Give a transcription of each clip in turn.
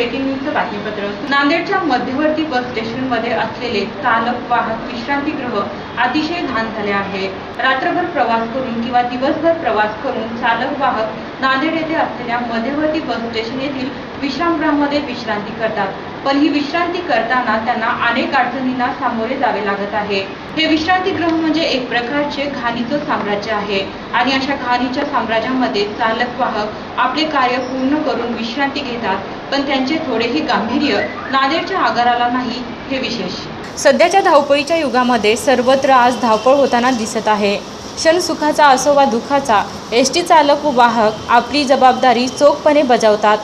Breaking न्यूजचं बातमीपत्र। नांदेडच्या मध्यवर्ती बस स्टेशनमध्ये असलेले चालक वाहक विश्रांतीगृह अतिशय घाण झाले आहे। रात्रभर प्रवास करून किंवा दिवसभर प्रवास करून चालक वाहक नांदेड येथे असलेल्या मध्यवर्ती बस स्टेशन येथील विश्रामगृहामध्ये विश्रांती करतात, पण ही विश्रांती करताना त्यांना अनेक अडचणींना सामोरे जावे लागत आहे। हे विश्रांतीगृह म्हणजे एक प्रकारचे घाणीचं साम्राज्य आहे आणि अशा घाणीच्या साम्राज्यामध्ये चालक वाहक आपले कार्य पूर्ण करून विश्रांती घेतात, पण त्यांचे थोडेही गांभीर्य नांदेडच्या आगाराला नाही, हे विशेष। सध्याच्या धावपळीच्या युगामध्ये सर्वत्र आज धावपळ होताना दिसत आहे। क्षण सुखाचा असो वा दुःखाचा, एसटी चालक व वाहक आपली जबाबदारी चोखपणे बजावतात।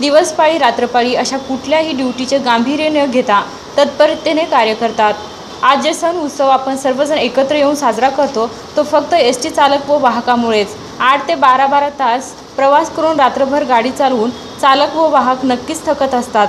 दिवसपाळी रात्रपाळी अशा कुठल्याही ड्युटीचे गांभीर्य न घेता तत्परतेने कार्य करतात। आज जे सण उत्सव आपण सर्वजण एकत्र येऊन साजरा करतो तो फक्त एसटी चालक व वाहकामुळेच। 8 ते 12 तास प्रवास करून रात्रभर गाडी चालवून चालक व वाहक नक्कीच थकत असतात,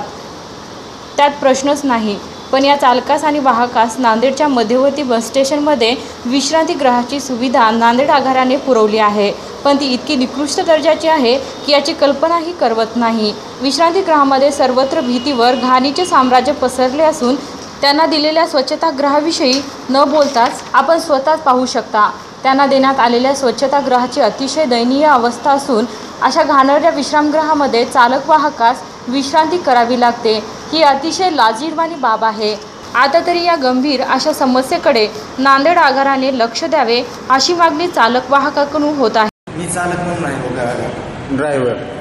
त्यात प्रश्नच नाही। पण या चालकास आणि वाहकास नांदेडच्या मध्यवर्ती बस स्टेशनमध्ये विश्रांतीगृहाची सुविधा नांदेड आगाराने पुरवली आहे, पण ती इतकी निकृष्ट दर्जाची आहे की याची कल्पनाही करवत नाही। विश्रांतीगृहामध्ये सर्वत्र भीतीवर घाणीचे साम्राज्य पसरले असून त्यांना दिलेल्या स्वच्छतागृहाविषयी न बोलताच आपण स्वतःच पाहू शकता। त्यांना देण्यात आलेल्या स्वच्छतागृहाची अतिशय दयनीय अवस्था असून अशा घाणेरड्या विश्रामगृहामध्ये चालक वाहकास विश्रांती करावी लागते, ही अतिशय लाजिरवाणी बाब आहे। आता तरी या गंभीर अशा समस्येकडे नांदेड आगाराने लक्ष द्यावे अशी मागणी चालक वाहकाकडून होत आहे। मी चालक म्हणून आहे भोकर ड्रायव्हर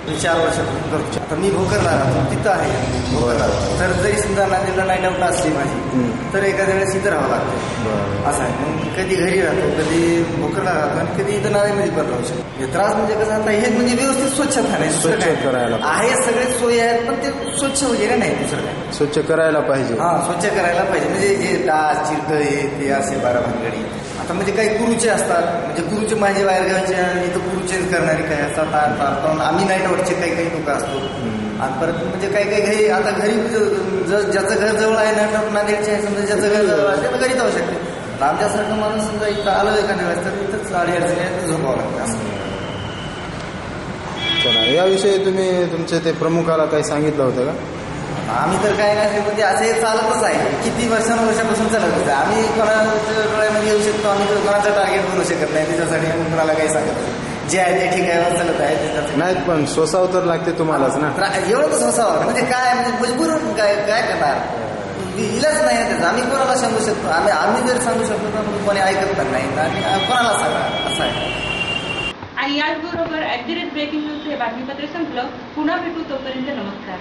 मी 4 वर्षापासून करतो। आता मी भोकरला राहतो, तिथं आहे भोकरला। तर जरी समजा नांदेडला नाईट आउट असली माझी तर एखाद्या वेळेस इथं राहावं लागतं, असं आहे। मग कधी घरी राहतो, कधी भोकरला राहतो आणि कधी इथं नांदेडमध्ये पण राहू शकतो। त्रास म्हणजे कसं आता हे म्हणजे व्यवस्थित स्वच्छता नाही, स्वच्छ करायला आहे, सगळे सोयी आहेत, पण ते स्वच्छ वगैरे नाही, दुसरं काय स्वच्छ करायला पाहिजे। हा, स्वच्छ करायला पाहिजे। म्हणजे जे डास चिरत हे ते असे 12 भानगडी आता म्हणजे काही गुरुचे असतात, म्हणजे गुरुचे माझे बाहेरगावचे आणि इथं गुरु चेंज करणारे काय असतात, आम्ही नाईट आउटचे काही लोक असतो। आणि परत म्हणजे काही घरी आता घरी ज्याचं घर जवळ आहे ना, नांदेडचे आहे समजा, ज्याचं घर जवळ आहे त्याला घरी जाऊ शकते। आमच्यासारखं माणूस समजा इथं आलं एखाद्या वेळेस तर इथंच अडचणी झोपावं लागतं असं। चला, याविषयी तुम्ही तुमचे ते प्रमुखाला काही सांगितलं होतं का? आम्ही तर काय नाही, म्हणजे असे चालतच आहे, किती वर्षापासून चालत होतं। आम्ही कोणाच्या डोळ्यामध्ये येऊ शकतो, आम्ही तर कोणाचं टार्गेट बनवू शकत नाही, त्याच्यासाठी कोणाला काही सांगत नाही। जे आहे ते ठीक आहे, चालत आहे त्याच्यासाठी नाही, पण सोसावं तर लागते तुम्हालाच ना। एवढंच सोसावं म्हणजे काय, म्हणजे मजबूर काय करणार, इलाच नाही ना त्याचा। आम्ही कोणाला सांगू शकतो, आम्ही जर सांगू शकतो तर कोणी ऐकत पण नाही आणि कोणाला सांगा, असं आहे। आणि याचबरोबर @ब्रेकिंग न्यूज हे बातमीपत्र संपलं। पुन्हा भेटू, तोपर्यंत नमस्कार।